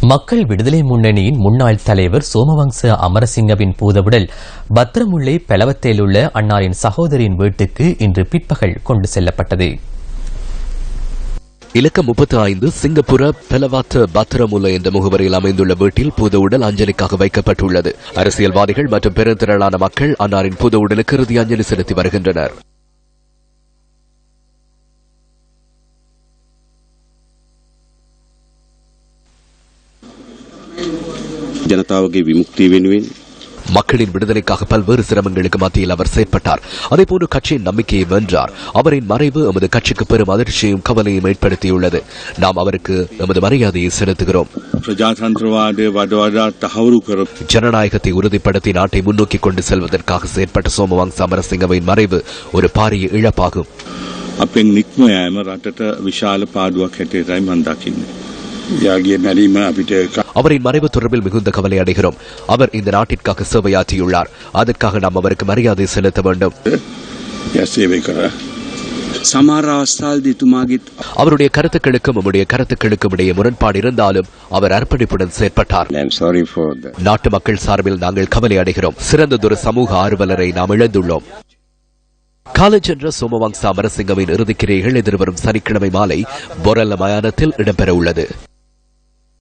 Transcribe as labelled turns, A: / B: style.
A: மக்கள் விடுதலை முன்னணியின் முன்னாள் தலைவர் சோமவங்ச அமரசிங்கவின் பூதவுடல் பத்திரமுல்லை பெலவத்தையில் உள்ள அன்னாரின் சகோதரியின் வீட்டுக்கு இன்று பிற்பகல் கொண்டு செல்லப்பட்டது.
B: இலக்கம் 35 சிங்கப்பூர பெலவாத்த பத்திரமுல்லை என்ற முகவரியில் அமைந்துள்ள வீட்டில் பூதவுடல் அஞ்சலிக்காக வைக்கப்பட்டுள்ளது. அரசியல்வாதிகள் மற்றும் பெருந்திரளான மக்கள் அன்னாரின் பூதவுடலுக்கு இறுதி அஞ்சலி செலுத்தி வருகின்றனர்.
C: ජනතාවගේ විමුක්තිය වෙනුවෙන්
B: மக்களின் விடுதலைக்காக பல்வேறு சிரமங்களுக்கு மத்தியில் அவர் செயற்பட்டார். அதேபோன்று கட்சியின் நம்பிக்கையை வென்றார். அவரின் மறைவு எமது கட்சிக்கு பெரும் அதிர்ச்சியையும் கவலையும் ஏற்படுத்தியுள்ளது. நாம் அவருக்கு எமது மரியாதையை செலுத்துகிறோம். ஜனநாயகத்தை உறுதிப்படுத்தி நாட்டை முன்னோக்கி கொண்டு செல்வதற்காக செயற்பட்ட சோமவங்ச அமரசிங்கவின் மறைவு ஒரு பாரிய இழப்பாகும். அவரின் மறைவு தொடர்பில் மிகுந்த கவலை அடைகிறோம். அவர் இந்த நாட்டிற்காக சேவையாற்றியுள்ளார். அதற்காக நாம் அவருக்கு மரியாதை செலுத்த வேண்டும். அவருடைய கருத்துக்களுக்கும் நம்முடைய கருத்துக்களுக்கும் இடையே முரண்பாடு இருந்தாலும் அவர் அர்ப்பணிப்புடன் செயற்பட்டார். நாட்டு மக்கள் சார்பில் நாங்கள் கவலை அடைகிறோம். சிறந்ததொரு சமூக ஆர்வலரை நாம் இழந்துள்ளோம். காலஞ்சென்ற சோமவங்ச அமரசிங்கவின் இறுதிக்கிரியைகள் எதிர்வரும் சனிக்கிழமை மாலை பொரல்ல மயானத்தில் இடம்பெற உள்ளது.